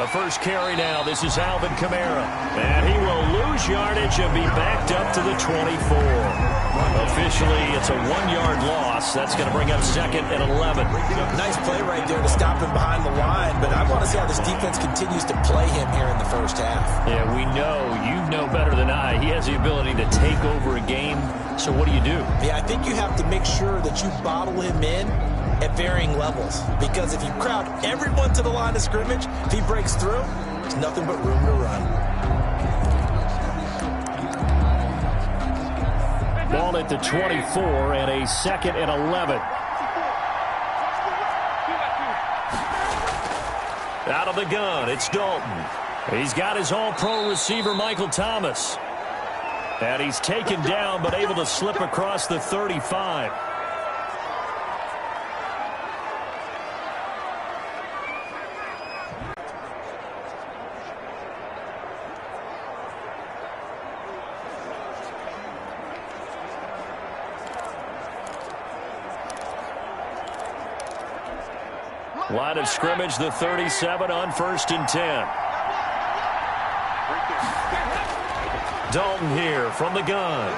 A first carry now. This is Alvin Kamara. And he will lose yardage and be backed up to the 24. Officially, it's a 1-yard loss. That's going to bring up 2nd and 11. Nice play right there to stop him behind the line. But I want to see how this defense continues to play him here in the first half. Yeah, we know. You know better than I. He has the ability to take over a game. So what do you do? Yeah, I think you have to make sure that you bottle him in at varying levels. Because if you crowd everyone to the line of scrimmage, if he breaks through, there's nothing but room to run. Ball at the 24 and a 2nd and 11. Out of the gun, it's Dalton. He's got his all-pro receiver, Michael Thomas. And he's taken down but able to slip across the 35. Line of scrimmage, the 37 on 1st and 10. Dalton here from the gun.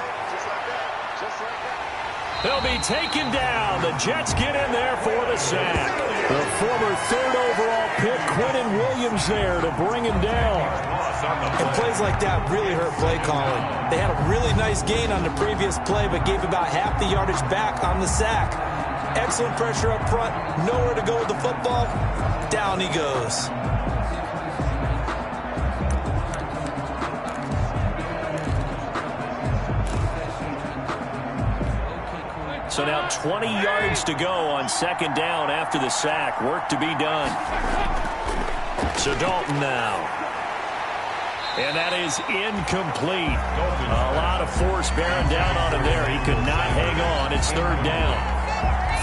He'll be taken down. The Jets get in there for the sack. The former 3rd overall pick, Quentin Williams, there to bring him down. And plays like that really hurt play calling. They had a really nice gain on the previous play, but gave about half the yardage back on the sack. Excellent pressure up front. Nowhere to go with the football. Down he goes. So now 20 yards to go on 2nd down after the sack. Work to be done. So Dalton now. And that is incomplete. A lot of force bearing down on him there. He could not hang on. It's 3rd down.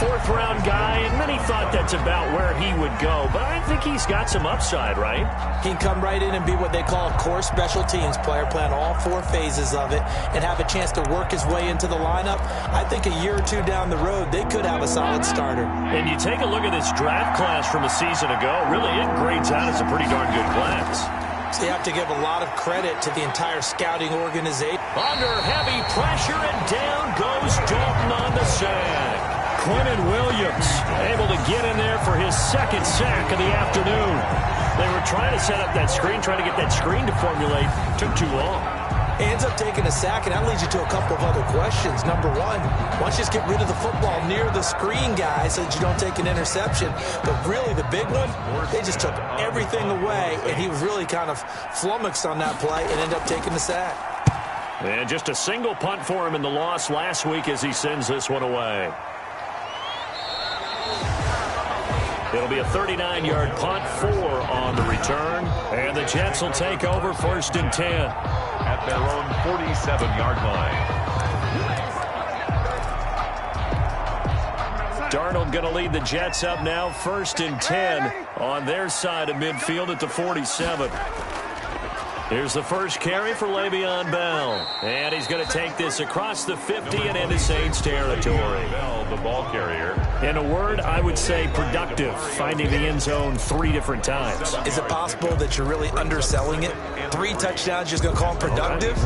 4th-round guy, and many thought that's about where he would go. But I think he's got some upside, right? He can come right in and be what they call a core special teams player, playing all 4 phases of it, and have a chance to work his way into the lineup. I think a year or 2 down the road, they could have a solid starter. And you take a look at this draft class from a season ago, really it grades out as a pretty darn good class. So you have to give a lot of credit to the entire scouting organization. Under heavy pressure, and down goes Dalton on the sack. Quentin Williams able to get in there for his 2nd sack of the afternoon. They were trying to set up that screen, trying to get that screen to formulate. Took too long. He ends up taking a sack, and that leads you to a couple of other questions. Number one, why don't you just get rid of the football near the screen guy so that you don't take an interception? But really, the big one, they just took everything away, and he was really kind of flummoxed on that play and ended up taking the sack. And just a single punt for him in the loss last week as he sends this one away. It'll be a 39-yard punt, 4 on the return. And the Jets will take over 1st and 10. At their own 47-yard line. Darnold going to lead the Jets up now, 1st and 10 on their side of midfield at the 47. Here's the first carry for Le'Veon Bell. And he's going to take this across the 50 and into Saints territory. Bell, the ball carrier. In a word, I would say productive, finding the end zone 3 different times. Is it possible that you're really underselling it? 3 touchdowns, just going to call him productive?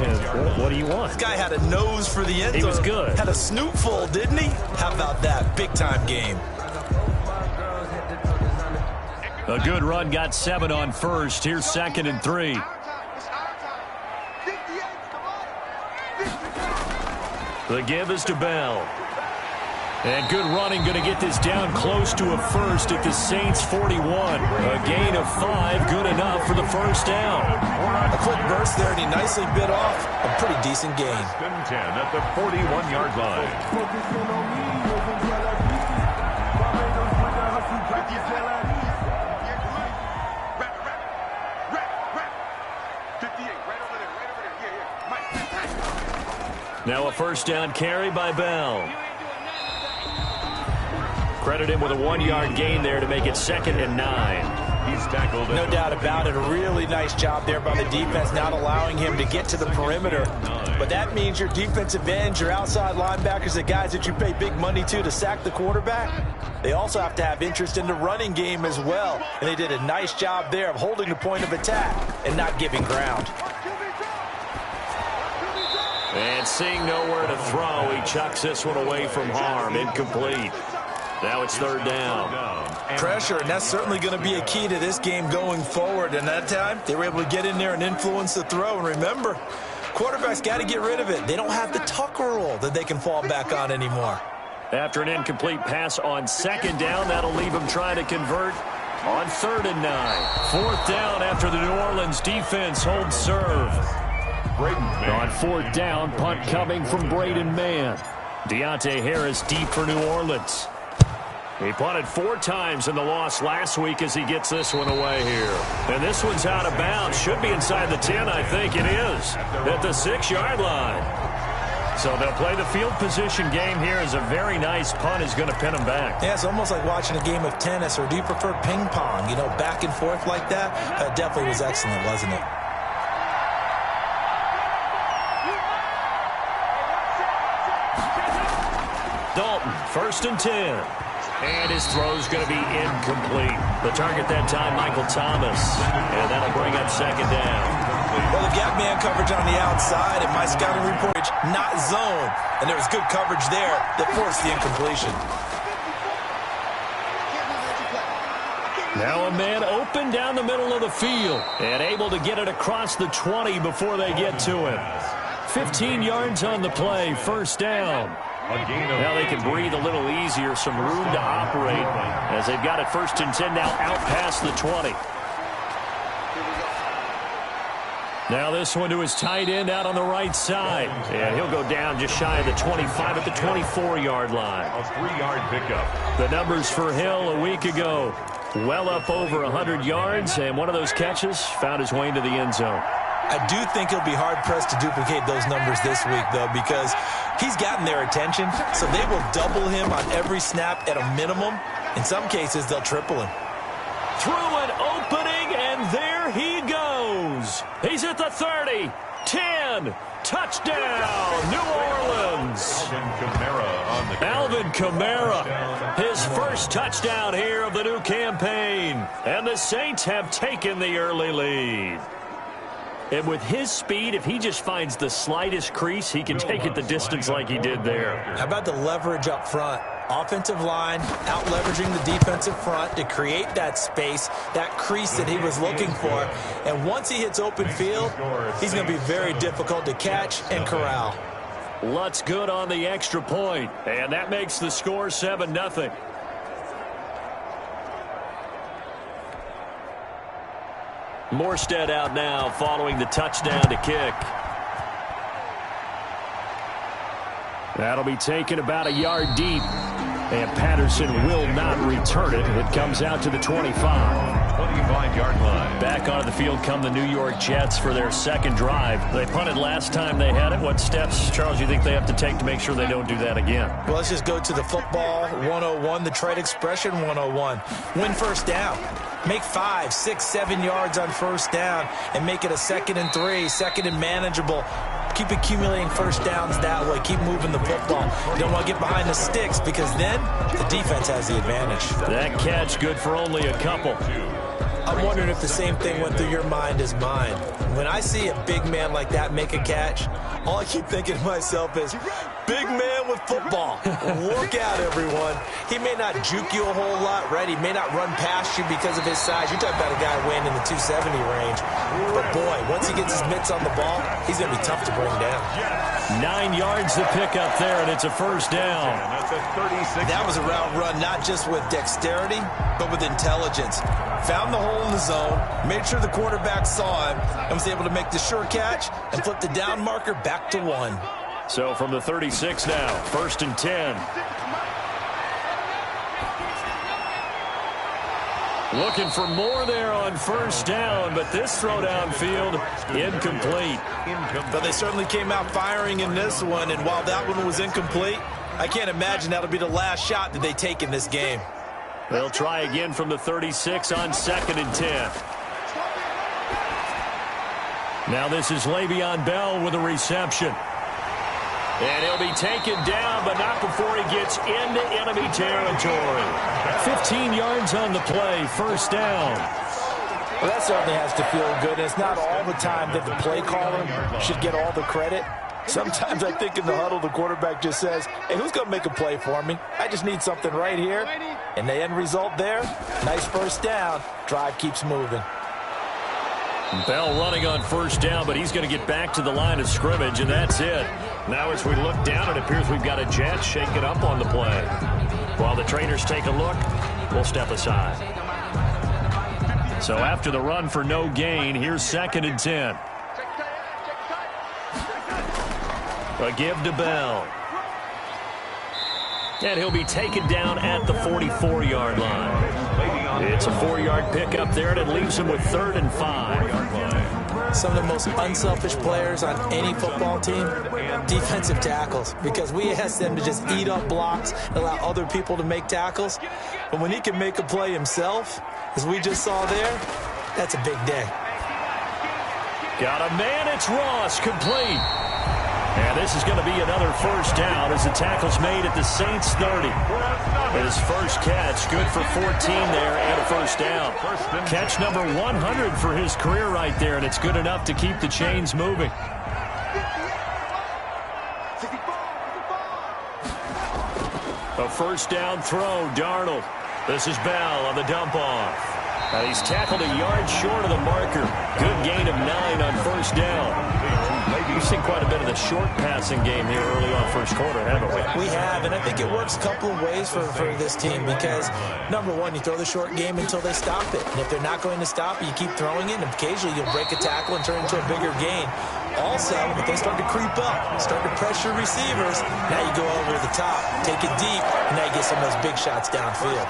What do you want? This guy had a nose for the end zone. He was good. Had a snoot full, didn't he? How about that? Big-time game. A good run, got 7 on 1st. Here's 2nd and 3. The give is to Bell. And good running, going to get this down close to a 1st at the Saints 41. A gain of 5, good enough for the 1st down. A quick burst there, and he nicely bit off a pretty decent gain. 10 at the 41-yard line. Now a 1st down carry by Bell. Credit him with a 1-yard gain there to make it 2nd and 9. He's tackled. No doubt about it. A really nice job there by the defense, not allowing him to get to the perimeter. But that means your defensive ends, your outside linebackers, the guys that you pay big money to sack the quarterback, they also have to have interest in the running game as well. And they did a nice job there of holding the point of attack and not giving ground. And seeing nowhere to throw, he chucks this one away from harm. Incomplete. Now it's 3rd down. Pressure, and that's certainly going to be a key to this game going forward. And that time, they were able to get in there and influence the throw. And remember, quarterbacks got to get rid of it. They don't have the tuck rule that they can fall back on anymore. After an incomplete pass on 2nd down, that'll leave him trying to convert on 3rd and 9. 4th down after the New Orleans defense holds serve. On 4th down, punt coming from Braden Mann. Deontay Harris deep for New Orleans. He punted 4 times in the loss last week as he gets this one away here. And this one's out of bounds. Should be inside the 10, I think it is. At the 6-yard line. So they'll play the field position game here as a very nice punt is going to pin them back. Yeah, it's almost like watching a game of tennis, or do you prefer ping pong? You know, back and forth like that? That definitely was excellent, wasn't it? Dalton, 1st and 10. And his throw's going to be incomplete. The target that time, Michael Thomas. And that'll bring up 2nd down. Well, the gap man coverage on the outside, and my scouting report, not zone. And there was good coverage there that forced the incompletion. Now a man open down the middle of the field and able to get it across the 20 before they get to him. 15 yards on the play, 1st down. Now they can breathe a little easier, some room to operate as they've got it 1st and 10 now out past the 20. Now this one to his tight end out on the right side. And he'll go down just shy of the 25 at the 24-yard line. A 3-yard pickup. The numbers for Hill a week ago, well up over 100 yards, and one of those catches found his way into the end zone. I do think he'll be hard-pressed to duplicate those numbers this week, though, because he's gotten their attention, so they will double him on every snap at a minimum. In some cases, they'll triple him. Through an opening, and there he goes. He's at the 30, 10, touchdown, New Orleans. Alvin Kamara, his first touchdown here of the new campaign. And the Saints have taken the early lead. And with his speed, if he just finds the slightest crease, he can take it the distance like he did there. How about the leverage up front? Offensive line out-leveraging the defensive front to create that space, that crease that he was looking for. And once he hits open field, he's going to be very difficult to catch and corral. Lutz good on the extra point, and that makes the score 7-0. Morstead out now following the touchdown to kick. That'll be taken about a yard deep. And Patterson will not return it. It comes out to the 25. 25-yard line. Back onto the field come the New York Jets for their 2nd drive. They punted last time they had it. What steps, Charles, you think they have to take to make sure they don't do that again? Well, let's just go to the football 101, the trade expression 101. Win 1st down. Make 5, 6, 7 yards on 1st down and make it a 2nd and 3, 2nd and manageable. Keep accumulating 1st downs that way. Keep moving the football. You don't want to get behind the sticks because then the defense has the advantage. That catch good for only a couple. I'm wondering if the same thing went through your mind as mine. When I see a big man like that make a catch, all I keep thinking to myself is, big man with football. Look out, everyone. He may not juke you a whole lot, right? He may not run past you because of his size. You're talking about a guy weighing in the 270 range. But, boy, once he gets his mitts on the ball, he's going to be tough to bring down. 9 yards to pick up there, and it's a 1st down. That was a route run not just with dexterity, but with intelligence. Found the hole in the zone, made sure the quarterback saw him, and was able to make the sure catch and flip the down marker back to 1. So from the 36 now, 1st and 10. Looking for more there on 1st down, but this throw downfield, incomplete. But they certainly came out firing in this one, and while that one was incomplete, I can't imagine that'll be the last shot that they take in this game. They'll try again from the 36 on 2nd and 10. Now this is Le'Veon Bell with a reception. And he'll be taken down, but not before he gets into enemy territory. 15 yards on the play, 1st down. Well, that certainly has to feel good. And it's not all the time that the play caller should get all the credit. Sometimes I think in the huddle, the quarterback just says, hey, who's going to make a play for me? I just need something right here. And the end result there, nice 1st down. Drive keeps moving. Bell running on 1st down, but he's going to get back to the line of scrimmage, and that's it. Now as we look down, it appears we've got a jet shaking up on the play. While the trainers take a look, we'll step aside. So after the run for no gain, here's 2nd and 10. A give to Bell. And he'll be taken down at the 44-yard line. It's a 4-yard pickup there, and it leaves him with 3rd and 5. Some of the most unselfish players on any football team, defensive tackles, because we ask them to just eat up blocks and allow other people to make tackles. But when he can make a play himself, as we just saw there, that's a big day. Got a man, it's Ross, complete. And this is going to be another 1st down as the tackle's made at the Saints 30. His first catch, good for 14 there and a 1st down. Catch number 100 for his career right there, and it's good enough to keep the chains moving. A 1st down throw, Darnold. This is Bell on the dump off. And he's tackled a yard short of the marker. Good gain of 9 on 1st down. We've seen quite a bit of the short passing game here early on 1st quarter, haven't we? We have, and I think it works a couple of ways for this team because, number one, you throw the short game until they stop it. And if they're not going to stop it, you keep throwing it, and occasionally you'll break a tackle and turn it into a bigger gain. Also, if they start to creep up, start to pressure receivers, now you go over the top, take it deep, and now you get some of those big shots downfield.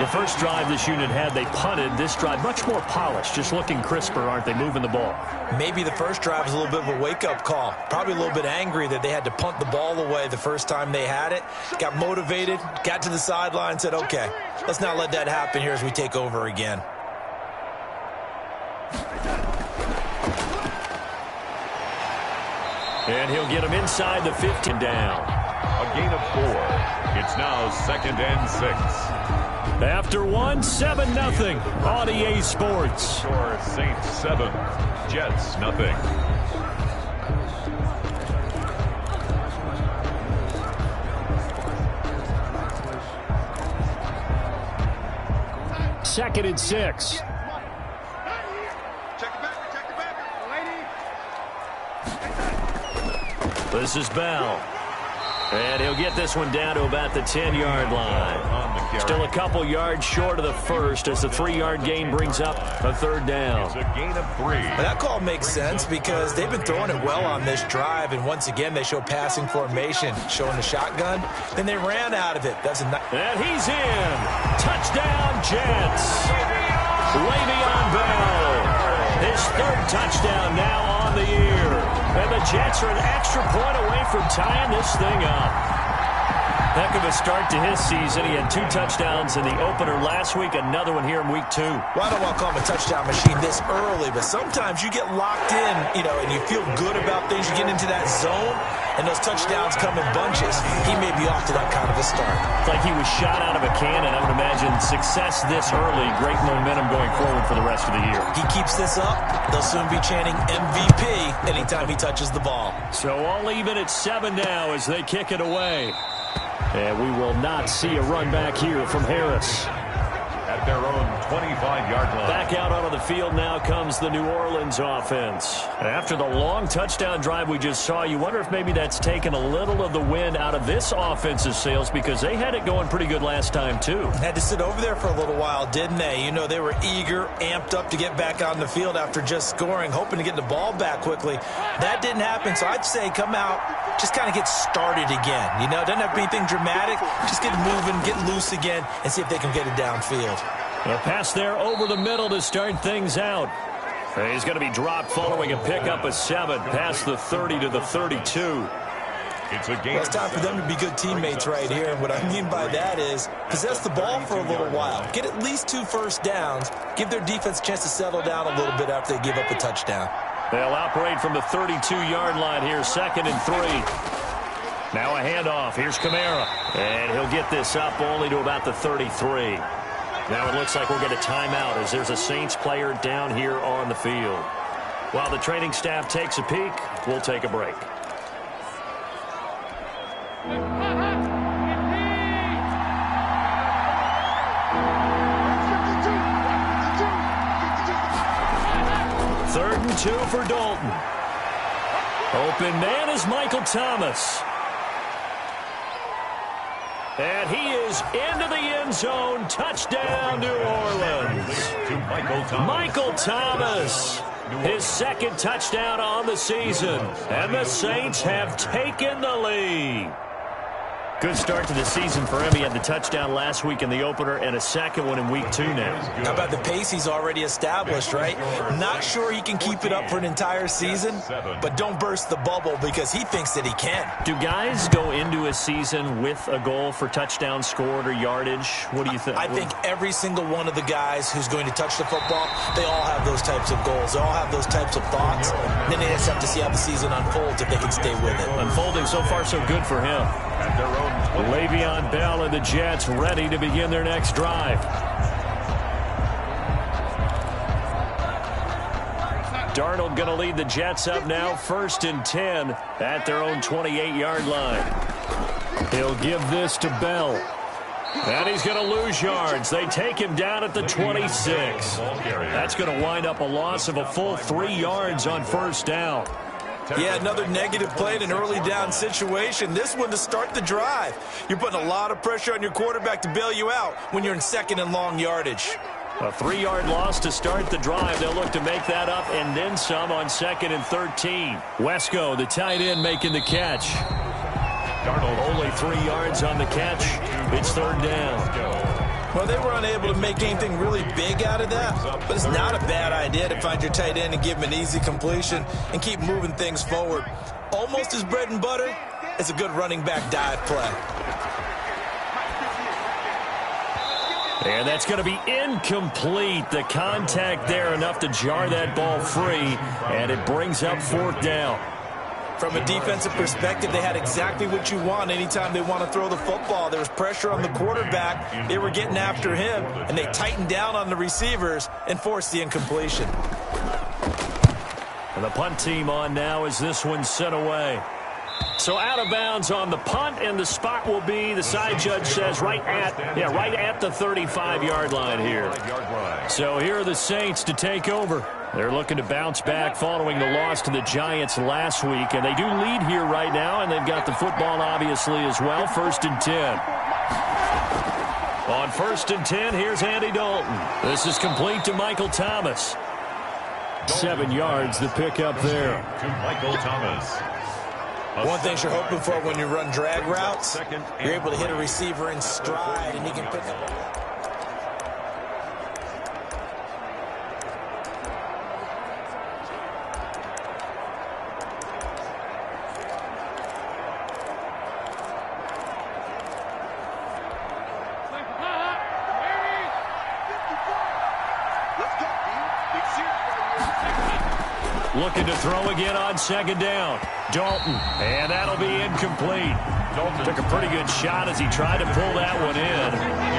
The first drive this unit had, they punted. This drive, much more polished, just looking crisper, aren't they, moving the ball? Maybe the first drive was a little bit of a wake-up call. Probably a little bit angry that they had to punt the ball away the first time they had it. Got motivated, got to the sideline, said, okay, let's not let that happen here as we take over again. And he'll get him inside the 50 down. A gain of 4. It's now 2nd and 6. After 7-0 on EA Sports. Score Saints 7, Jets nothing. Second and 6. This is Bell. And he'll get this one down to about the 10-yard line. Still a couple yards short of the first as the 3-yard gain brings up a 3rd down. It's a gain of 3. Well, that call makes sense because they've been throwing it well on this drive, and once again they show passing formation, showing the shotgun. Then they ran out of it. That's a and he's in. Touchdown, Jets. Le'Veon Bell. His 3rd touchdown now on the year. And the Jets are an extra point away from tying this thing up. Heck of a start to his season. He had 2 touchdowns in the opener last week, another one here in week 2. Well, I don't want to call him a touchdown machine this early, but sometimes you get locked in, and you feel good about things. You get into that zone, and those touchdowns come in bunches. He may be off to that kind of a start. It's like he was shot out of a cannon. I would imagine success this early, great momentum going forward for the rest of the year. He keeps this up, they'll soon be chanting MVP anytime he touches the ball. So all even at 7 now as they kick it away. And we will not see a run back here from Harris. At their own 25-yard line. Back out onto the field now comes the New Orleans offense. After the long touchdown drive we just saw, you wonder if maybe that's taken a little of the wind out of this offense's sails because they had it going pretty good last time too. Had to sit over there for a little while, didn't they? They were eager, amped up to get back on the field after just scoring, hoping to get the ball back quickly. That didn't happen, so I'd say come out, just kind of get started again. It doesn't have to be anything dramatic. Just get moving, get loose again, and see if they can get it downfield. A pass there over the middle to start things out. He's going to be dropped following a pickup of 7 past the 30 to the 32. It's a game. Well, it's time for them to be good teammates right here. And what I mean by that is possess the ball for a little while. Get at least 2 first downs. Give their defense a chance to settle down a little bit after they give up a touchdown. They'll operate from the 32-yard line here, 2nd and 3. Now a handoff. Here's Kamara. And he'll get this up only to about the 33. Now it looks like we'll get a timeout as there's a Saints player down here on the field. While the training staff takes a peek, we'll take a break. Third and 2 for Dalton. Open man is Michael Thomas. And he is into the end zone. Touchdown, New Orleans. Michael Thomas. His 2nd touchdown on the season. And the Saints have taken the lead. Good start to the season for him. He had the touchdown last week in the opener and a 2nd one in week 2 now. How about the pace he's already established, right? Not sure he can keep it up for an entire season, but don't burst the bubble because he thinks that he can. Do guys go into a season with a goal for touchdown scored or yardage? What do you think? I think every single one of the guys who's going to touch the football, they all have those types of goals. They all have those types of thoughts. Then they just have to see how the season unfolds if they can stay with it. Unfolding so far so good for him. At their own 20. Le'Veon Bell and the Jets ready to begin their next drive. Darnold going to lead the Jets up now, 1st and 10 at their own 28-yard line. He'll give this to Bell. And he's going to lose yards. They take him down at the 26. That's going to wind up a loss of a full 3 yards on 1st down. Yeah, another negative play in an early down situation. This one to start the drive. You're putting a lot of pressure on your quarterback to bail you out when you're in 2nd and long yardage. A 3-yard loss to start the drive. They'll look to make that up and then some on 2nd and 13. Wesco, the tight end, making the catch. Darnold only 3 yards on the catch. It's 3rd down. Well, they were unable to make anything really big out of that, but it's not a bad idea to find your tight end and give him an easy completion and keep moving things forward. Almost as bread and butter as a good running back dive play. And that's going to be incomplete. The contact there enough to jar that ball free, and it brings up 4th down. From a defensive perspective, they had exactly what you want anytime they want to throw the football. There was pressure on the quarterback. They were getting after him, and they tightened down on the receivers and forced the incompletion. And the punt team on now as this one's sent away. So out of bounds on the punt, and the spot will be, the side judge says, right at the 35-yard line here. So here are the Saints to take over. They're looking to bounce back following the loss to the Giants last week, and they do lead here right now, and they've got the football obviously as well. 1st and 10. On 1st and 10, here's Andy Dalton. This is complete to Michael Thomas. 7 yards, the pickup there. To Michael Thomas. One thing you're hoping for when you run drag routes, you're able to hit a receiver in stride, and he can pick up. Looking to throw again on 2nd down. Dalton, and that'll be incomplete. Dalton took a pretty good shot as he tried to pull that one in.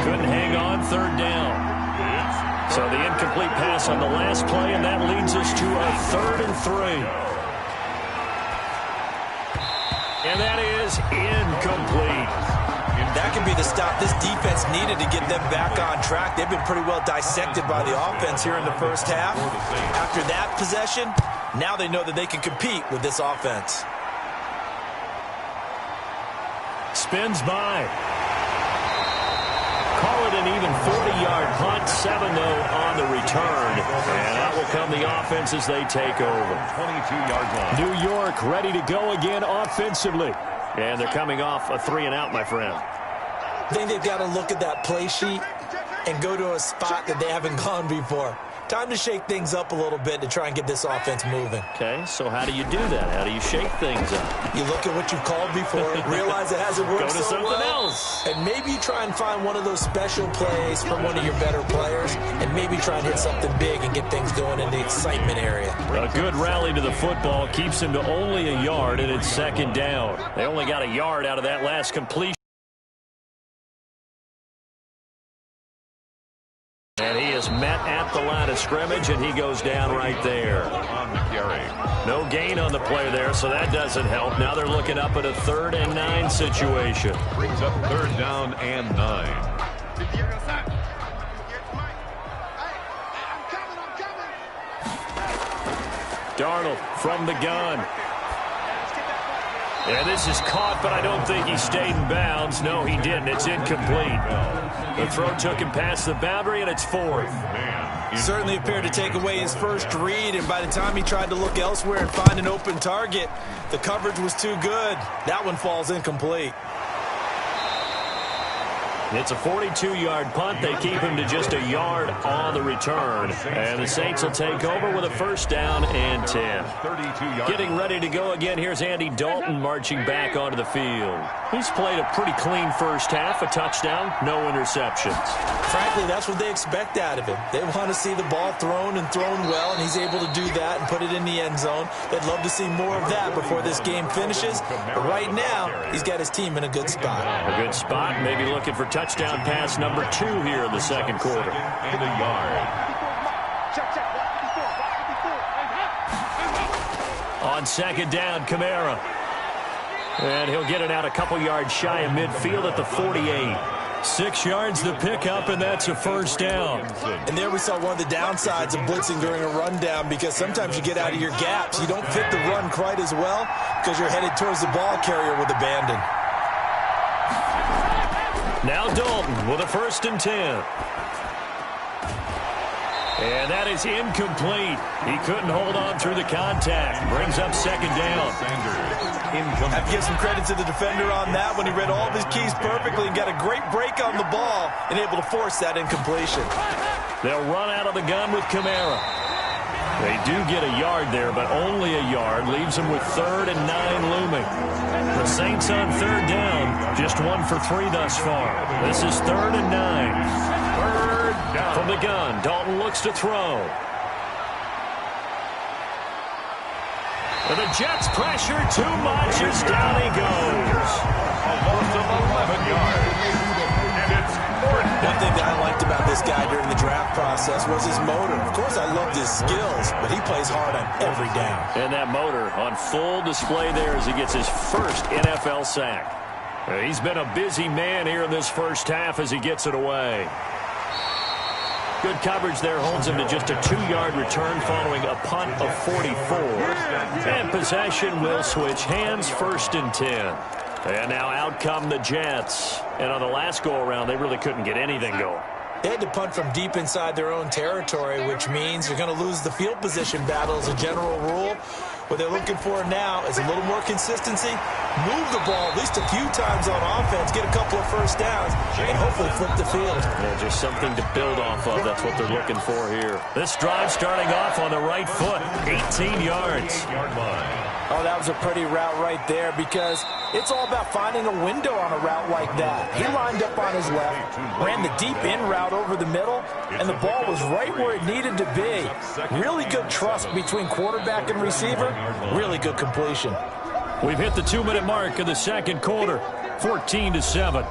Couldn't hang on 3rd down. So the incomplete pass on the last play, and that leads us to a 3rd and 3. And that is incomplete. That could be the stop this defense needed to get them back on track. They've been pretty well dissected by the offense here in the 1st half. After that possession, now they know that they can compete with this offense. Spins by. Call it an even 40-yard punt. 7, though, on the return. And that will come the offense as they take over. 22-yard line. New York ready to go again offensively. And they're coming off a 3-and-out, my friend. I think they've got to look at that play sheet and go to a spot that they haven't gone before. Time to shake things up a little bit to try and get this offense moving. Okay, so how do you do that? How do you shake things up? You look at what you've called before, realize it hasn't worked Go to so something well, else. and maybe try and find one of those special plays from one of your better players, and maybe try and hit something big and get things going in the excitement area. A good rally to the football keeps him to only a yard, and it's second down. They only got a yard out of that last completion. And he is met at the line of scrimmage, and he goes down right there. On the carry. No gain on the play there, so that doesn't help. Now they're looking up at a 3rd and 9 situation. Brings up 3rd down and 9. Darnold from the gun. And this is caught, but I don't think he stayed in bounds. No, he didn't. It's incomplete. The throw took him past the boundary, and it's 4th. Certainly appeared to take away his first read, and by the time he tried to look elsewhere and find an open target, the coverage was too good. That one falls incomplete. It's a 42-yard punt. They keep him to just a yard on the return. And the Saints will take over with a 1st down and 10. Getting ready to go again. Here's Andy Dalton marching back onto the field. He's played a pretty clean first half. A touchdown, no interceptions. Frankly, that's what they expect out of him. They want to see the ball thrown and thrown well, and he's able to do that and put it in the end zone. They'd love to see more of that before this game finishes. But right now, he's got his team in a good spot. A good spot. Maybe looking for touchdown pass number 2 here in the second quarter. And a yard. On second down, Kamara. And he'll get it out a couple yards shy of midfield at the 48. 6 yards the pickup, and that's a 1st down. And there we saw one of the downsides of blitzing during a rundown, because sometimes you get out of your gaps. You don't fit the run quite as well because you're headed towards the ball carrier with abandon. Now Dalton with a 1st and 10. And that is incomplete. He couldn't hold on through the contact. Brings up second down. I have to give some credit to the defender on that when he read all of his keys perfectly and got a great break on the ball and able to force that incompletion. They'll run out of the gun with Kamara. They do get a yard there, but only a yard. Leaves them with 3rd and 9 looming. The Saints on 3rd down, just 1 for 3 thus far. This is 3rd and 9. 3rd down. From the gun, Dalton looks to throw. And the Jets pressure too much as down he goes. A loss of 11 yards. And it's 4th down. One thing that I liked about this guy during the draft process was his motor. Of course, I loved his skills, but he plays hard on every down. And that motor on full display there as he gets his first NFL sack. He's been a busy man here in this first half as he gets it away. Good coverage there holds him to just a 2-yard return following a punt of 44. And possession will switch hands, 1st and 10. And now out come the Jets. And on the last go-around, they really couldn't get anything going. They had to punt from deep inside their own territory, which means you're going to lose the field position battle as a general rule. What they're looking for now is a little more consistency, move the ball at least a few times on offense, get a couple of 1st downs, and hopefully flip the field. Yeah, just something to build off of. That's what they're looking for here. This drive starting off on the right foot, 18 yards. Oh, that was a pretty route right there, because it's all about finding a window on a route like that. He lined up on his left, ran the deep in route over the middle, and the ball was right where it needed to be. Really good trust between quarterback and receiver. Really good completion. We've hit the 2-minute mark in the second quarter, 14-7.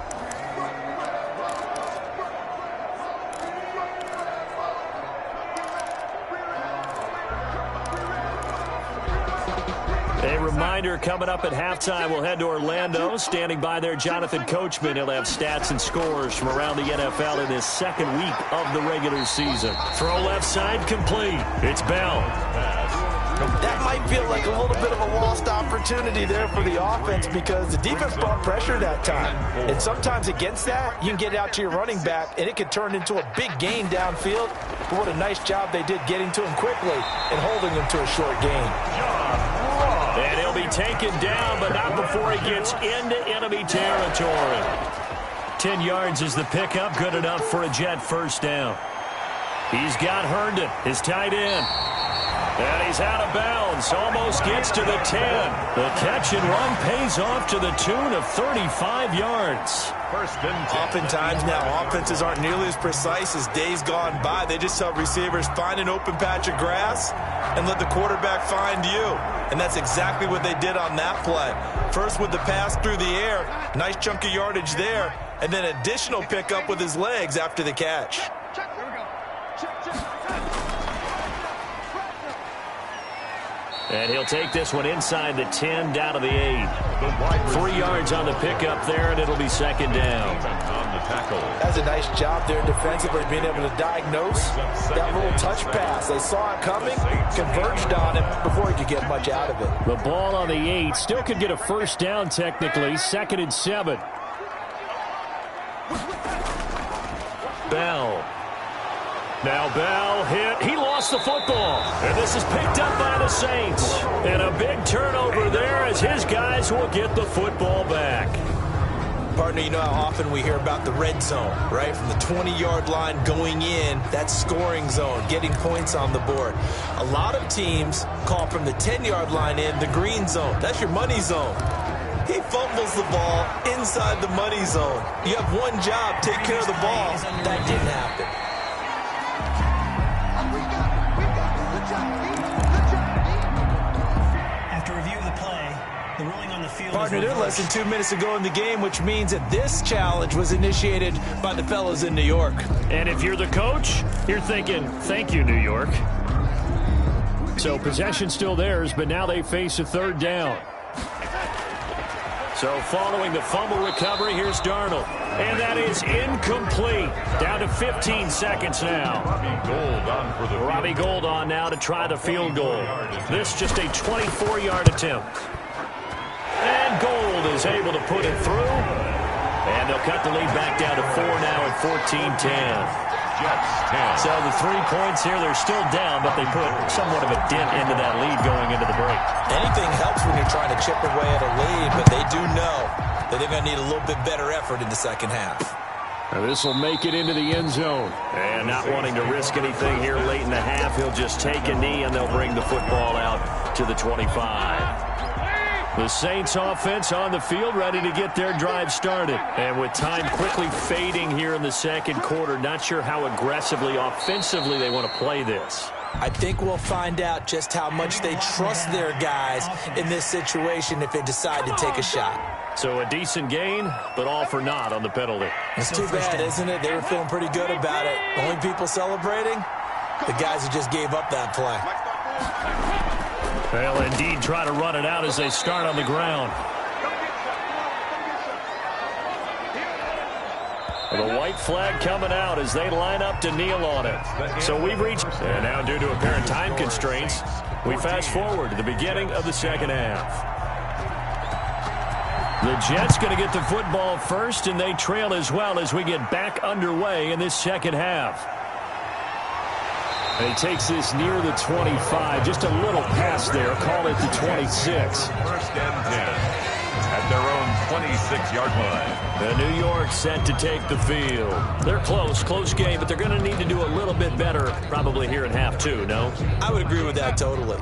A reminder, coming up at halftime, we'll head to Orlando. Standing by there, Jonathan Coachman. He'll have stats and scores from around the NFL in this second week of the regular season. Throw left side, complete. It's Bell. That might feel like a little bit of a lost opportunity there for the offense, because the defense brought pressure that time. And sometimes against that, you can get out to your running back, and it could turn into a big gain downfield. But what a nice job they did getting to him quickly and holding him to a short gain. And he'll be taken down, but not before he gets into enemy territory. 10 yards is the pickup, good enough for a Jet 1st down. He's got Herndon, his tight end. And he's out of bounds. Almost gets to the 10. The catch and run pays off to the tune of 35 yards. First and 10. Oftentimes now, offenses aren't nearly as precise as days gone by. They just help receivers find an open patch of grass and let the quarterback find you. And that's exactly what they did on that play. First with the pass through the air, nice chunk of yardage there, and then additional pickup with his legs after the catch. And he'll take this one inside the 10, down to the 8. 3 yards on the pickup there, and it'll be second down. On the tackle. That's a nice job there defensively, being able to diagnose that little touch pass. They saw it coming, converged on it before he could get much out of it. The ball on the 8, still could get a first down technically, 2nd and 7. Bell. Now Bell hit. He lost the football. And this is picked up by the Saints. And a big turnover there as his guys will get the football back. Partner, you know how often we hear about the red zone, right? From the 20-yard line going in, that scoring zone, getting points on the board. A lot of teams call from the 10-yard line in the green zone. That's your money zone. He fumbles the ball inside the money zone. You have one job, take care of the ball. That didn't happen. After review of the play, the ruling on the field Partner, they're less than 2 minutes to go in the game, which means that this challenge was initiated by the fellows in New York. And if you're the coach, you're thinking, thank you, New York. So possession still theirs, but now they face a third down. So following the fumble recovery, here's Darnold. And that is incomplete. Down to 15 seconds now. Robbie Gould on now to try the field goal. This just a 24-yard attempt. And Gould is able to put it through. And they'll cut the lead back down to 4 now at 14-10. So the 3 points here, they're still down, but they put somewhat of a dent into that lead going into the break. Anything helps when you're trying to chip away at a lead, but they do know that they're going to need a little bit better effort in the second half. Now this will make it into the end zone. And not wanting to risk anything here late in the half, he'll just take a knee and they'll bring the football out to the 25. The Saints offense on the field, ready to get their drive started. And with time quickly fading here in the second quarter, not sure how aggressively, offensively they want to play this. I think we'll find out just how much they trust their guys in this situation if they decide to take a shot. So a decent gain, but all for naught on the penalty. It's too bad, isn't it? They were feeling pretty good about it. Only people celebrating? The guys who just gave up that play. They'll indeed try to run it out as they start on the ground. The white flag coming out as they line up to kneel on it. So we've reached, and now due to apparent time constraints, we fast forward to the beginning of the second half. The Jets going to get the football first, and they trail as well as we get back underway in this second half. And he takes this near the 25, just a little pass there, call it the 26. First and 10 at their own 26-yard line. The New York set to take the field. They're close game, but they're going to need to do a little bit better probably here in half two, no? I would agree with that totally.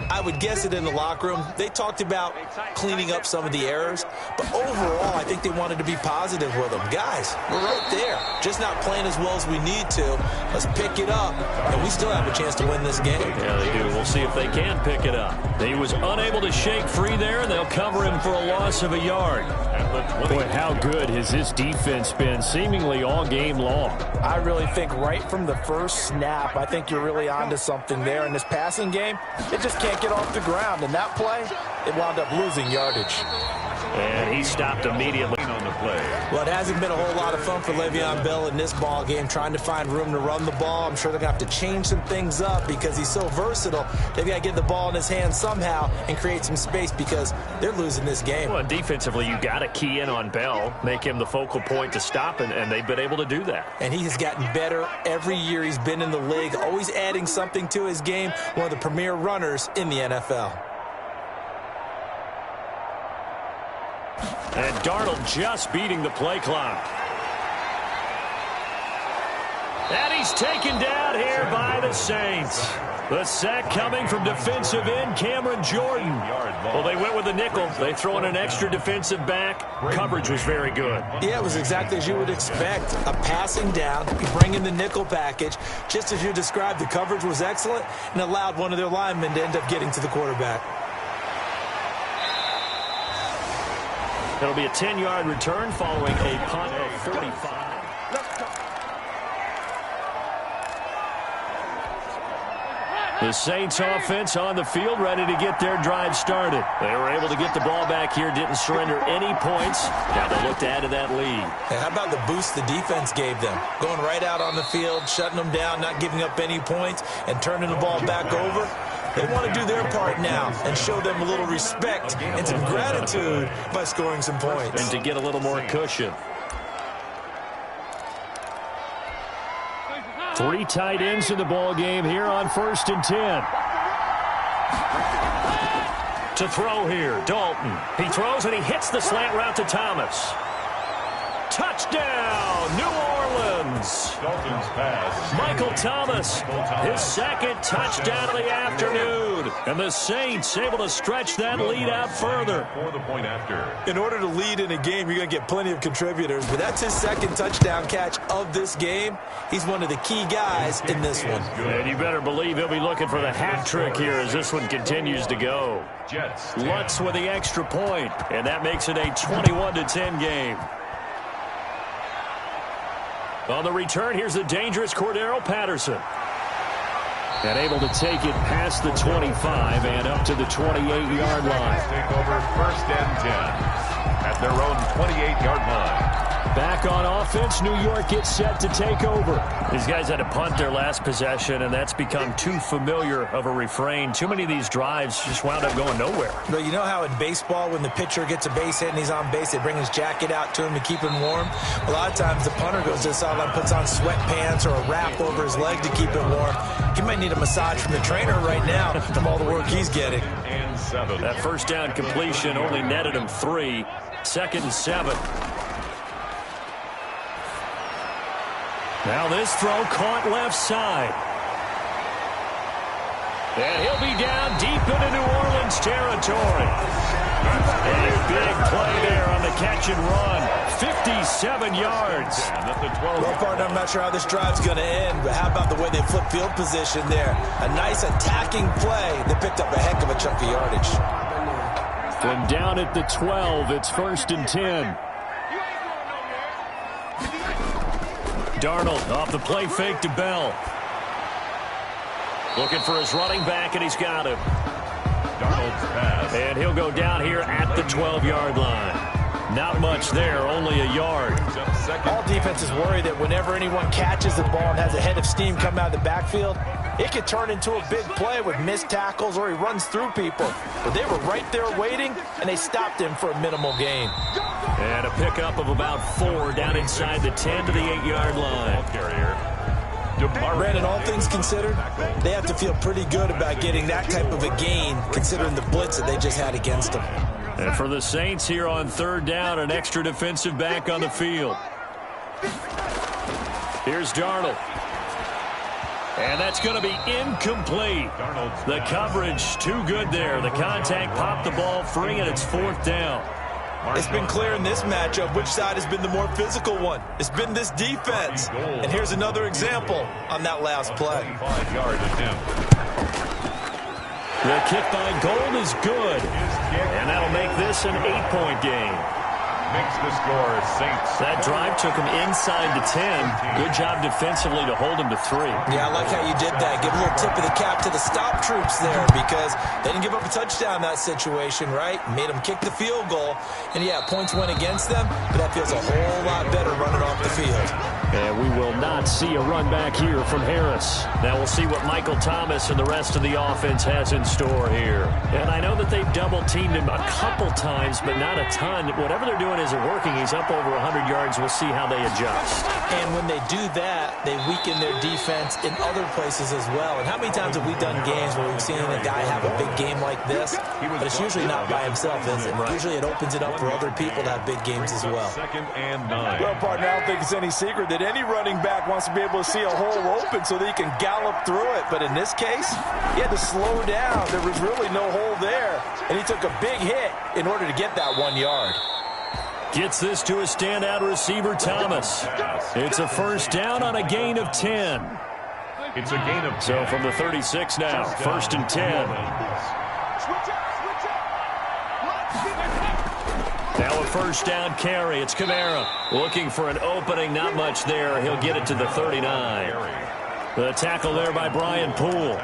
I would guess it in the locker room. They talked about cleaning up some of the errors, but overall, I think they wanted to be positive with them. Guys, we're right there, just not playing as well as we need to. Let's pick it up, and we still have a chance to win this game. Yeah, they do. We'll see if they can pick it up. He was unable to shake free there, and they'll cover him for a loss of a yard. Boy, how good has this defense been seemingly all game long? I really think right from the first snap, I think you're really onto something there. In this passing game, it just can't get off the ground. And that play, it wound up losing yardage. And he stopped immediately On the play. Well, it hasn't been a whole lot of fun for Le'Veon Bell in this ball game, trying to find room to run the ball. I'm sure they're going to have to change some things up because he's so versatile. They've got to get the ball in his hands somehow and create some space because they're losing this game. Well, defensively, you got to key in on Bell, make him the focal point to stop, and they've been able to do that. And he has gotten better every year he's been in the league, always adding something to his game, one of the premier runners in the NFL. And Darnold just beating the play clock. And he's taken down here by the Saints. The sack coming from defensive end Cameron Jordan. Well, they went with the nickel. They throw in an extra defensive back. Coverage was very good. Yeah, it was exactly as you would expect. A passing down, you bring in the nickel package. Just as you described, the coverage was excellent and allowed one of their linemen to end up getting to the quarterback. It'll be a 10-yard return following a punt of 45. The Saints offense on the field, ready to get their drive started. They were able to get the ball back here, didn't surrender any points. Now they look to add to that lead. Hey, how about the boost the defense gave them? Going right out on the field, shutting them down, not giving up any points, and turning the ball back over. They want to do their part now and show them a little respect and some gratitude by scoring some points. And to get a little more cushion. 3 tight ends in the ball game here on 1st and 10. To throw here, Dalton. He throws and he hits the slant route to Thomas. Touchdown, New Orleans. Dalton's pass. Michael Thomas, his second touchdown of the afternoon. And the Saints able to stretch that lead out further. For the point after. In order to lead in a game, you're going to get plenty of contributors, but that's his second touchdown catch of this game. He's one of the key guys in this one. And you better believe he'll be looking for the hat trick here as this one continues to go. Jets. Lutz with the extra point, and that makes it a 21-10 game. On the return, here's the dangerous Cordero Patterson. And able to take it past the 25 and up to the 28-yard line. Take over 1st and 10 at their own 28-yard line. Back on offense, New York gets set to take over. These guys had to punt their last possession, and that's become too familiar of a refrain. Too many of these drives just wound up going nowhere. But you know how in baseball, when the pitcher gets a base hit and he's on base, they bring his jacket out to him to keep him warm? A lot of times the punter goes to the sideline, puts on sweatpants or a wrap over his leg to keep it warm. He might need a massage from the trainer right now from all the work he's getting. And 7. That first down completion only netted him 3. 2nd and 7. Now this throw caught left side. And he'll be down deep into New Orleans territory. A big play there on the catch and run. 57 yards. Well, partner, I'm not sure how this drive's going to end, but how about the way they flip field position there? A nice attacking play that picked up a heck of a chunk of yardage. From down at the 12, it's 1st and 10. Darnold off the play fake to Bell. Looking for his running back, and he's got him. Darnold's pass. And he'll go down here at the 12-yard line. Not much there, only a yard. All defenses worry that whenever anyone catches the ball and has a head of steam come out of the backfield, it could turn into a big play with missed tackles or he runs through people. But they were right there waiting, and they stopped him for a minimal gain. And a pickup of about 4 down inside the 10 to the 8-yard line. Brandon, all things considered, they have to feel pretty good about getting that type of a gain considering the blitz that they just had against them. And for the Saints here on 3rd down, an extra defensive back on the field. Here's Darnold. And that's going to be incomplete. The coverage too good there. The contact popped the ball free, and it's 4th down. It's been clear in this matchup which side has been the more physical one. It's been this defense. And here's another example on that last play. The kick by Gold is good. And that'll make this an 8-point game. Makes the score Saints. That drive took him inside the 10. Good job defensively to hold him to 3. Yeah, I like how you did that. Give a little tip of the cap to the stop troops there because they didn't give up a touchdown in that situation, right? Made them kick the field goal. And, yeah, points went against them, but that feels a whole lot better running off the field. And we will not see a run back here from Harris. Now we'll see what Michael Thomas and the rest of the offense has in store here. And I know that they've double-teamed him a couple times, but not a ton. Whatever they're doing isn't working. He's up over 100 yards. We'll see how they adjust. And when they do that, they weaken their defense in other places as well. And how many times have we done games where we've seen a guy have a big game like this? But it's usually not by himself, is it? Right. Usually it opens it up for other people to have big games as well. 2nd and 9. Well, partner, I don't think it's any secret that but any running back wants to be able to see a hole open so that he can gallop through it. But in this case, he had to slow down. There was really no hole there, and he took a big hit in order to get that 1 yard. Gets this to a standout receiver, Thomas. It's a first down on a gain of 10. It's a gain of 10. So from the 36 now, first and 10. Now a first down carry. It's Kamara looking for an opening. Not much there. He'll get it to the 39. The tackle there by Brian Poole.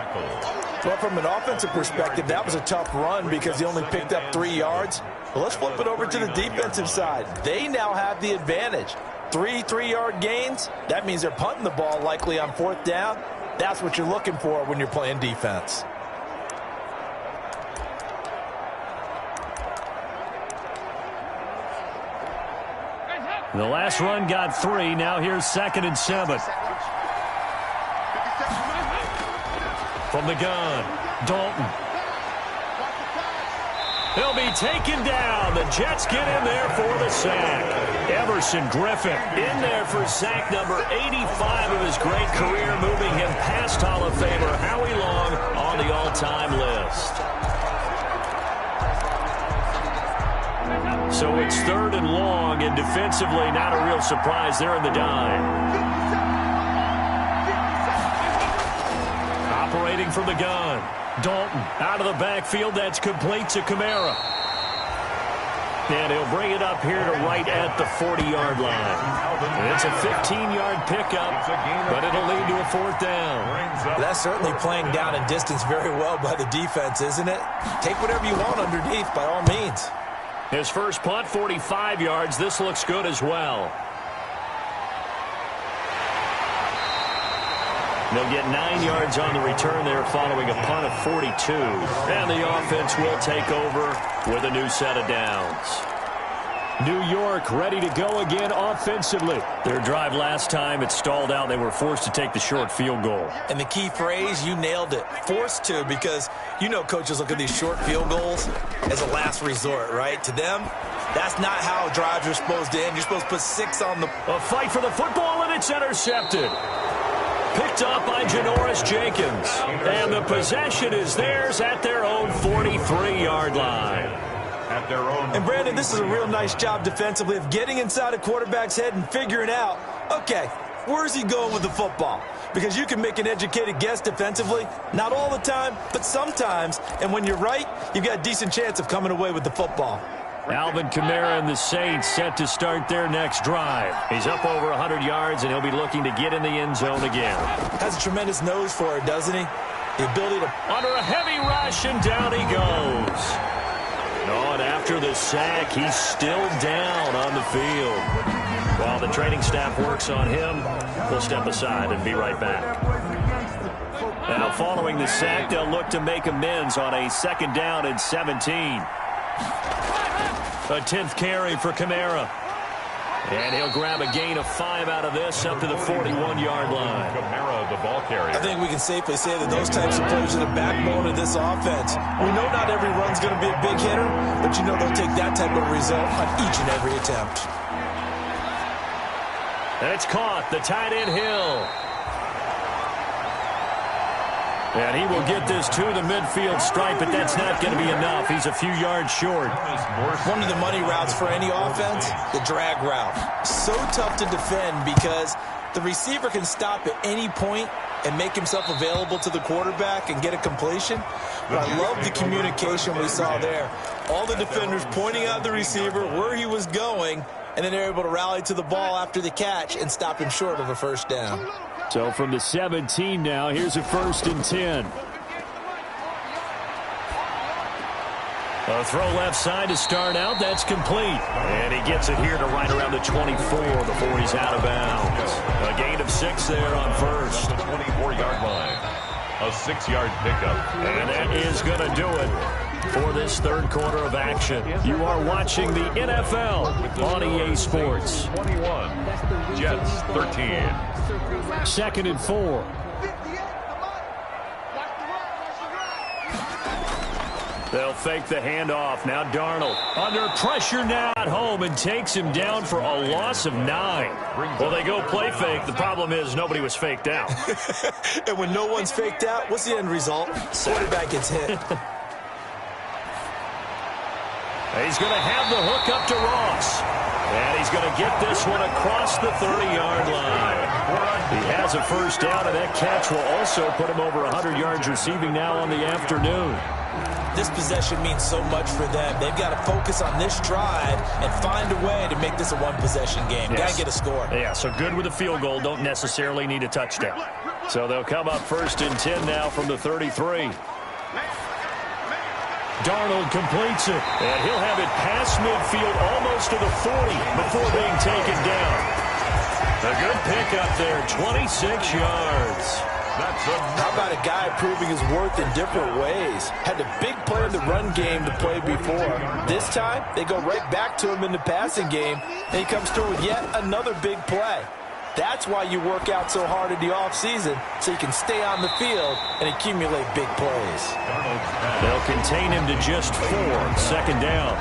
Well, from an offensive perspective, that was a tough run because he only picked up 3 yards. Well, let's flip it over to the defensive side. They now have the advantage. 3 3-yard gains. That means they're punting the ball likely on 4th down. That's what you're looking for when you're playing defense. The last run got 3. Now here's 2nd and 7. From the gun, Dalton. He'll be taken down. The Jets get in there for the sack. Everson Griffin in there for sack number 85 of his great career, moving him past Hall of Famer Howie Long on the all-time list. So it's 3rd and long, and defensively not a real surprise. They're in the dime. Operating from the gun. Dalton out of the backfield. That's complete to Kamara. And he'll bring it up here to right at the 40-yard line. And it's a 15-yard pickup, but it'll lead to a 4th down. That's certainly playing down and distance very well by the defense, isn't it? Take whatever you want underneath, by all means. His first punt, 45 yards. This looks good as well. They'll get 9 yards on the return there following a punt of 42. And the offense will take over with a new set of downs. New York ready to go again offensively. Their drive last time, it stalled out. They were forced to take the short field goal. And the key phrase, you nailed it, forced to, because you know coaches look at these short field goals as a last resort, right? To them, that's not how drives are supposed to end. You're supposed to put 6 on the... A fight for the football, and it's intercepted. Picked up by Janoris Jenkins. And the possession is theirs at their own 43-yard line. At their own. And Brandon, this is a real nice job defensively of getting inside a quarterback's head and figuring out, okay, where's he going with the football? Because you can make an educated guess defensively, not all the time, but sometimes. And when you're right, you've got a decent chance of coming away with the football. Alvin Kamara and the Saints set to start their next drive. He's up over 100 yards, and he'll be looking to get in the end zone again. Has a tremendous nose for it, doesn't he? The ability to... Under a heavy rush, and down he goes. Oh, and after the sack, he's still down on the field. While the training staff works on him, we'll step aside and be right back. Now, following the sack, they'll look to make amends on a 2nd down and 17. A 10th carry for Kamara. And he'll grab a gain of 5 out of this up to the 41-yard line. Kamara, the ball carrier. I think we can safely say that those types of players are the backbone of this offense. We know not every run's going to be a big hitter, but you know they'll take that type of result on each and every attempt. And it's caught. The tight end Hill. And he will get this to the midfield stripe, but that's not going to be enough. He's a few yards short. One of the money routes for any offense, the drag route. So tough to defend because the receiver can stop at any point and make himself available to the quarterback and get a completion. But I love the communication we saw there. All the defenders pointing out the receiver, where he was going, and then they're able to rally to the ball after the catch and stop him short of a first down. So from the 17 now, here's a 1st and 10. A throw left side to start out. That's complete. And he gets it here to right around the 24 before he's out of bounds. A gain of 6 there on first. The 24-yard line. A 6-yard pickup. And that is going to do it for this 3rd quarter of action. You are watching the NFL on EA Sports. 21. Jets 13. 2nd and 4. They'll fake the handoff. Now Darnold under pressure now at home and takes him down for a loss of 9. Well, they go play fake. The problem is nobody was faked out. And when no one's faked out, what's the end result? Quarterback gets hit. He's going to have the hook up to Ross. And he's going to get this one across the 30-yard line. He has a first down, and that catch will also put him over 100 yards receiving now on the afternoon. This possession means so much for them. They've got to focus on this drive and find a way to make this a one-possession game. Yes. Got to get a score. Yeah, so good with a field goal. Don't necessarily need a touchdown. So they'll come up 1st and 10 now from the 33. Darnold completes it, and he'll have it past midfield almost to the 40 before being taken down. A good pickup there, 26 yards. How about a guy proving his worth in different ways? Had a big play in the run game to play before. This time, they go right back to him in the passing game, and he comes through with yet another big play. That's why you work out so hard in the offseason, so you can stay on the field and accumulate big plays. They'll contain him to just 4, 2nd down.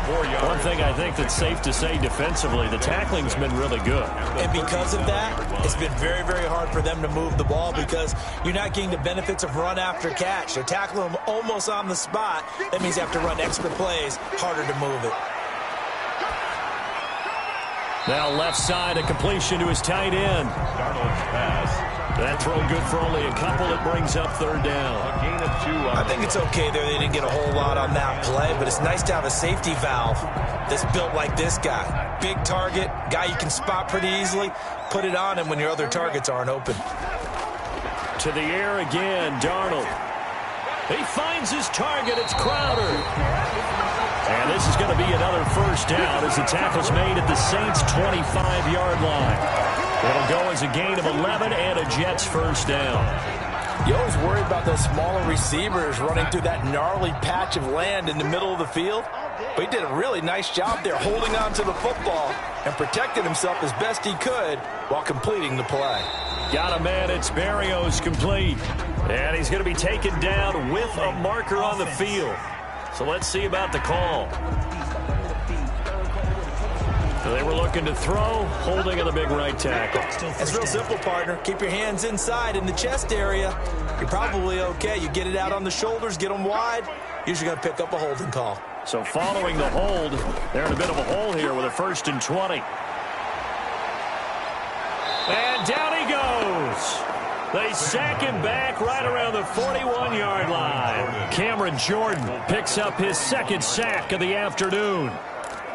One thing I think that's safe to say defensively, the tackling's been really good. And because of that, it's been very, very hard for them to move the ball because you're not getting the benefits of run after catch. They're tackling them almost on the spot. That means you have to run extra plays, harder to move it. Now left side, a completion to his tight end. Darnold's pass. That throw good for only a couple. It brings up 3rd down. A gain of 2. I think it's okay there. They didn't get a whole lot on that play, but it's nice to have a safety valve that's built like this guy. Big target, guy you can spot pretty easily. Put it on him when your other targets aren't open. To the air again, Darnold. He finds his target. It's Crowder. And this is going to be another first down as the tackle's made at the Saints' 25-yard line. It'll go as a gain of 11 and a Jets first down. You always worry about those smaller receivers running through that gnarly patch of land in the middle of the field. But he did a really nice job there holding on to the football and protected himself as best he could while completing the play. Got a man. It's Berrios complete. And he's going to be taken down with a marker on the field. So let's see about the call. So they were looking to throw, holding of the big right tackle. It's real simple, partner. Keep your hands inside in the chest area. You're probably okay. You get it out on the shoulders, get them wide. Usually going to pick up a holding call. So following the hold, they're in a bit of a hole here with a 1st and 20. And down he goes. They sack him back right around the 41-yard line. Cameron Jordan picks up his 2nd sack of the afternoon.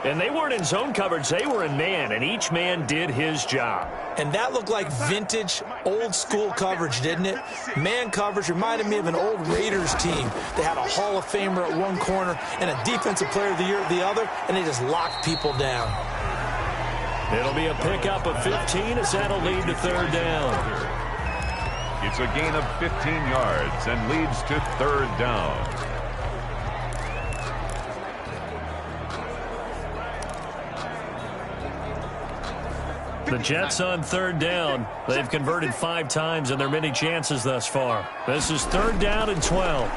And they weren't in zone coverage. They were in man, and each man did his job. And that looked like vintage, old-school coverage, didn't it? Man coverage reminded me of an old Raiders team. They had a Hall of Famer at one corner and a Defensive Player of the Year at the other, and they just locked people down. It'll be a pickup of 15 as that'll lead to 3rd down. It's a gain of 15 yards and leads to 3rd down. The Jets on 3rd down. They've converted 5 times in their many chances thus far. This is 3rd down and 12.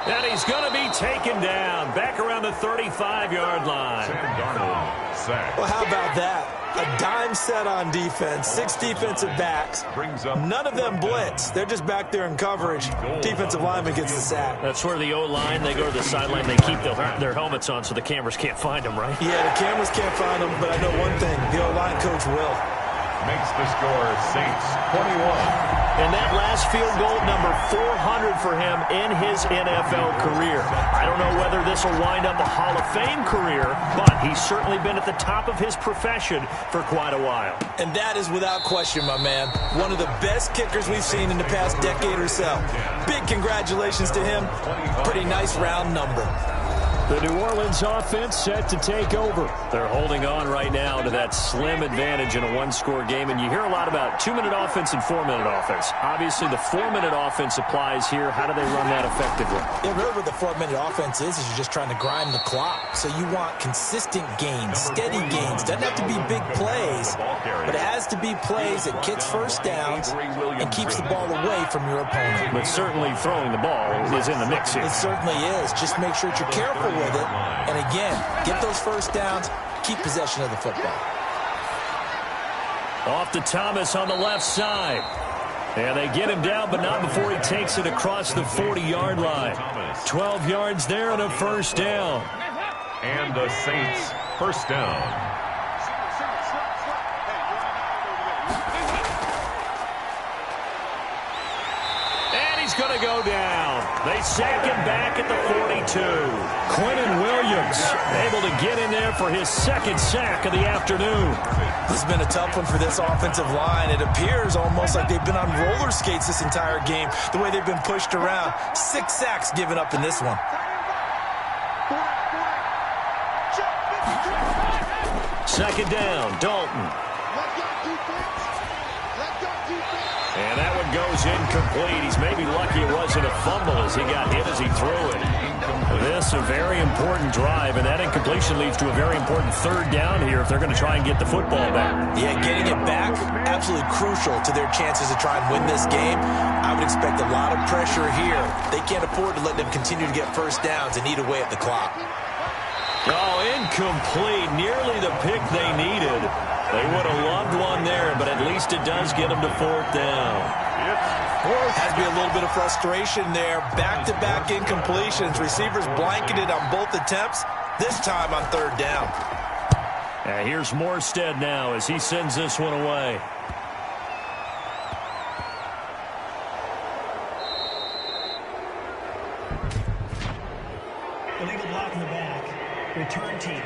And he's going to be taken down back around the 35-yard line. Sam Darnold sacked. Well, how about that? A dime set on defense, 6 defensive backs. None of them blitz. They're just back there in coverage. Defensive lineman gets the sack. That's where the O-line, they go to the sideline, they keep their helmets on so the cameras can't find them, right? Yeah, the cameras can't find them, but I know one thing. The O-line coach will. Makes the score Saints 21. And that last field goal, number 400 for him in his NFL career. I don't know whether this will wind up a Hall of Fame career, but he's certainly been at the top of his profession for quite a while. And that is without question, my man. One of the best kickers we've seen in the past decade or so. Big congratulations to him. Pretty nice round number. The New Orleans offense set to take over. They're holding on right now to that slim advantage in a one-score game, and you hear a lot about 2-minute offense and 4-minute offense. Obviously, the 4-minute offense applies here. How do they run that effectively? Yeah, really what the 4-minute offense is you're just trying to grind the clock. So you want consistent gains, steady gains. Doesn't have to be big plays, but it has to be plays that gets first downs and keeps the ball away from your opponent. But certainly throwing the ball is in the mix here. It certainly is. Just make sure that you're careful with it. And again, get those first downs, keep possession of the football. Off to Thomas on the left side. And they get him down, but not before he takes it across the 40-yard line. 12 yards there and a first down. And the Saints first down. He's going to go down. They sack him back at the 42. Quentin Williams able to get in there for his second sack of the afternoon. This has been a tough one for this offensive line. It appears almost like they've been on roller skates this entire game, the way they've been pushed around. 6 sacks given up in this one. Second down, Dalton. And that one goes incomplete. He's maybe lucky it wasn't a fumble as he got hit as he threw it. This a very important drive, and that incompletion leads to a very important third down here if they're going to try and get the football back. Yeah, getting it back, absolutely crucial to their chances to try and win this game. I would expect a lot of pressure here. They can't afford to let them continue to get first downs and eat away at the clock. Oh, incomplete. Nearly the pick they needed. They would have loved one there, but at least it does get them to fourth down. Has to be a little bit of frustration there. Back-to-back incompletions. Receivers blanketed on both attempts, this time on third down. And here's Morstead now as he sends this one away. Illegal block in the back. Return team.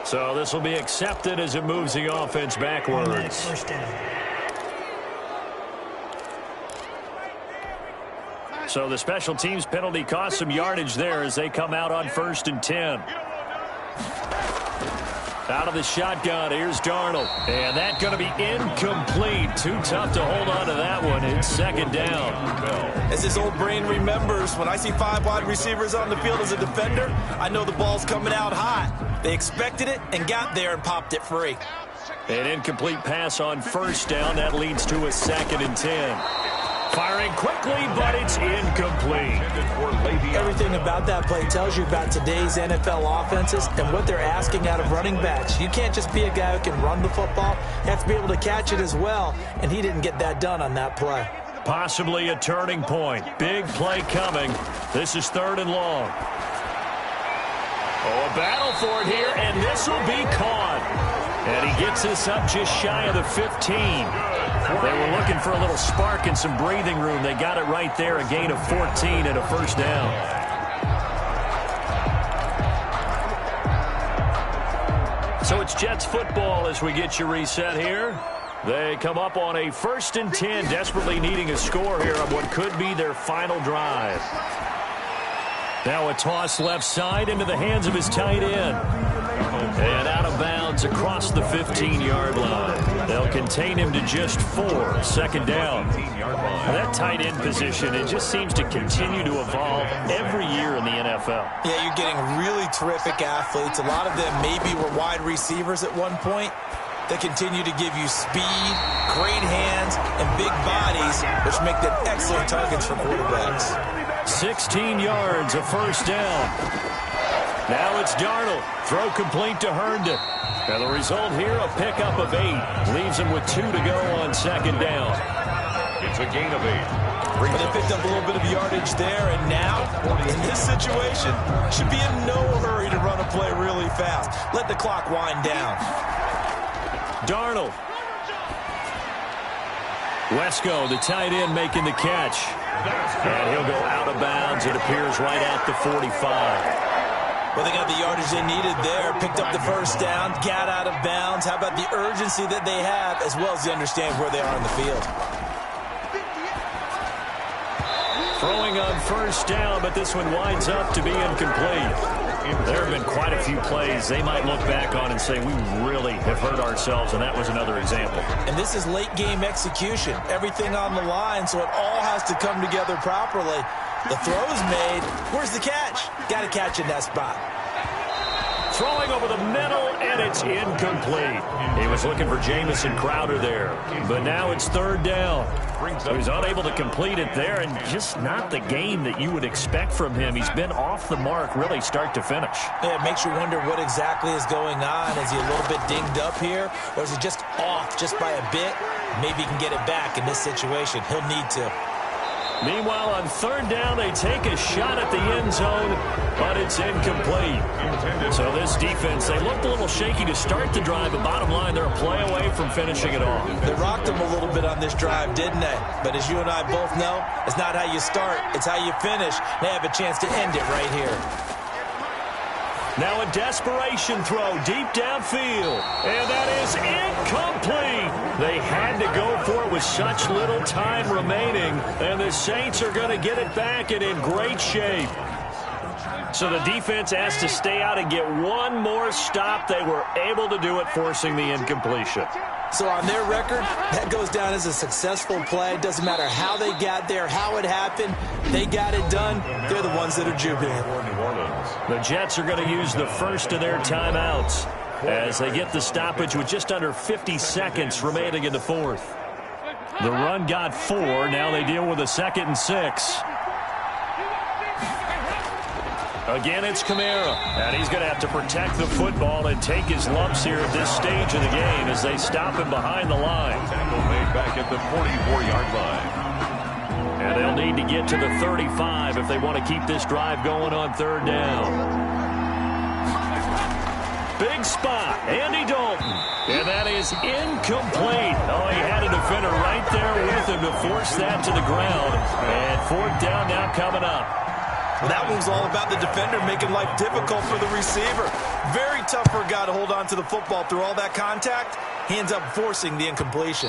So this will be accepted as it moves the offense backwards. First down. So the special teams penalty cost some yardage there as they come out on 1st and 10. Out of the shotgun, here's Darnold. And that's going to be incomplete. Too tough to hold on to that one. It's second down. As his old brain remembers, when I see 5 wide receivers on the field as a defender, I know the ball's coming out hot. They expected it and got there and popped it free. An incomplete pass on first down. That leads to a 2nd and 10. Firing quickly, but it's incomplete. Everything about that play tells you about today's NFL offenses and what they're asking out of running backs. You can't just be a guy who can run the football. You have to be able to catch it as well, and he didn't get that done on that play. Possibly a turning point. Big play coming. This is 3rd and long. Oh, a battle for it here, and this will be caught. And he gets this up just shy of the 15. They were looking for a little spark and some breathing room. They got it right there, a gain of 14 and a first down. So it's Jets football as we get you reset here. They come up on a 1st and 10, desperately needing a score here on what could be their final drive. Now a toss left side into the hands of his tight end. And out of bounds across the 15-yard line. They'll contain him to just 4. Second down. That tight end position, it just seems to continue to evolve every year in the NFL. Yeah, you're getting really terrific athletes. A lot of them maybe were wide receivers at one point. They continue to give you speed, great hands, and big bodies, which make them excellent targets for quarterbacks. 16 yards, a first down. Now it's Darnold. Throw complete to Herndon. And the result here, a pickup of 8. Leaves him with 2 to go on second down. It's a gain of 8. But they picked up a little bit of yardage there, and now, in this situation, should be in no hurry to run a play really fast. Let the clock wind down. Darnold. Wesco, the tight end, making the catch. And he'll go out of bounds, it appears, right at the 45. Well, they got the yardage they needed there, picked up the first down, got out of bounds. How about the urgency that they have, as well as they understand where they are in the field? Throwing on first down, but this one winds up to be incomplete. There have been quite a few plays they might look back on and say, we really have hurt ourselves, and that was another example. And this is late-game execution. Everything on the line, so it all has to come together properly. The throw's made. Where's the catch? Got to catch in that spot. Throwing over the middle, and it's incomplete. He was looking for Jamison Crowder there, but now it's third down. So he's unable to complete it there, and just not the game that you would expect from him. He's been off the mark really start to finish. Yeah, it makes you wonder what exactly is going on. Is he a little bit dinged up here, or is he just off just by a bit? Maybe he can get it back in this situation. He'll need to. Meanwhile, on third down, they take a shot at the end zone, but it's incomplete. So this defense, they looked a little shaky to start the drive, but bottom line, they're a play away from finishing it off. They rocked them a little bit on this drive, didn't they? But as you and I both know, it's not how you start, it's how you finish. They have a chance to end it right here. Now a desperation throw deep downfield, and that is incomplete. They had to go for it with such little time remaining, and the Saints are going to get it back and in great shape. So the defense has to stay out and get one more stop. They were able to do it, forcing the incompletion. So on their record, that goes down as a successful play. Doesn't matter how they got there, how it happened. They got it done. They're the ones that are jubilant. The Jets are going to use the first of their timeouts as they get the stoppage with just under 50 seconds remaining in the fourth. The run got 4. Now they deal with a 2nd and 6. Again, it's Kamara, and he's going to have to protect the football and take his lumps here at this stage of the game as they stop him behind the line. Tackle made back at the 44-yard line. And they'll need to get to the 35 if they want to keep this drive going on third down. Big spot, Andy Dalton, and that is incomplete. Oh, he had a defender right there with him to force that to the ground. And fourth down now coming up. That one's all about the defender making life difficult for the receiver. Very tough for a guy to hold on to the football through all that contact. He ends up forcing the incompletion.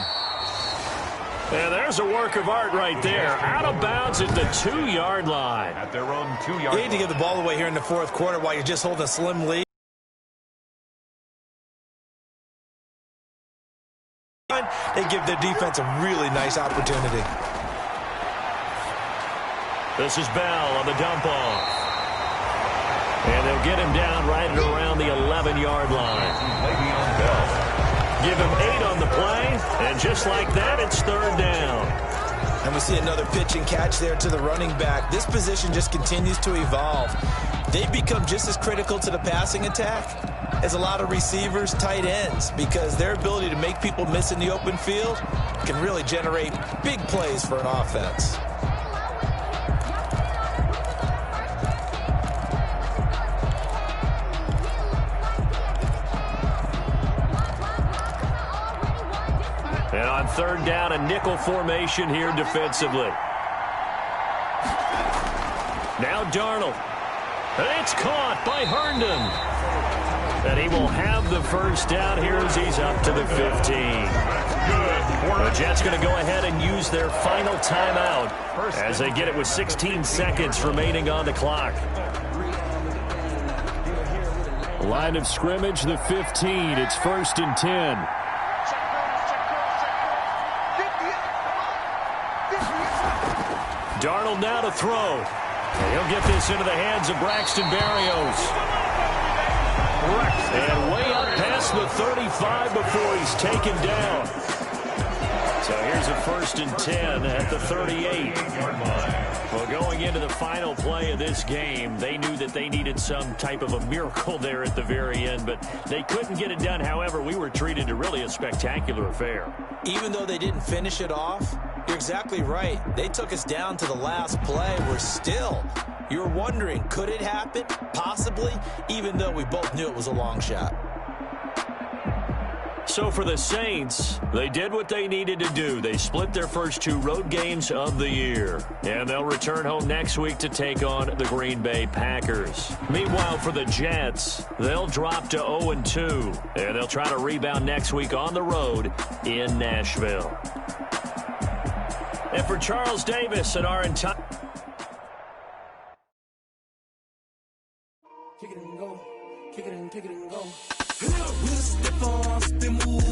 And there's a work of art right there. Out of bounds at the 2-yard line. At their own 2-yard line. You need to give the ball away here in the fourth quarter while you're just holding a slim lead. They give their defense a really nice opportunity. This is Bell on the dump-off. And they'll get him down right at around the 11-yard line. Le'Veon Bell. Give him 8 on the play, and just like that, it's third down. And we see another pitch and catch there to the running back. This position just continues to evolve. They become just as critical to the passing attack as a lot of receivers, tight ends, because their ability to make people miss in the open field can really generate big plays for an offense. And on third down, a nickel formation here defensively. Now Darnold. And it's caught by Herndon. And he will have the first down here as he's up to the 15. The Jets going to go ahead and use their final timeout as they get it with 16 seconds remaining on the clock. Line of scrimmage, the 15. It's 1st and 10. Darnold now to throw. And he'll get this into the hands of Braxton Berrios. And way up past the 35 before he's taken down. So here's a 1st and 10 at the 38. Well, going into the final play of this game, they knew that they needed some type of a miracle there at the very end, but they couldn't get it done. However, we were treated to really a spectacular affair. Even though they didn't finish it off, you're exactly right. They took us down to the last play. We're still, you're wondering, could it happen? Possibly, even though we both knew it was a long shot. So for the Saints, they did what they needed to do. They split their first 2 road games of the year. And they'll return home next week to take on the Green Bay Packers. Meanwhile, for the Jets, they'll drop to 0-2. And they'll try to rebound next week on the road in Nashville. And for Charles Davis and our entire... Kick it and go. Kick it and go. With a stiff arm, spin move.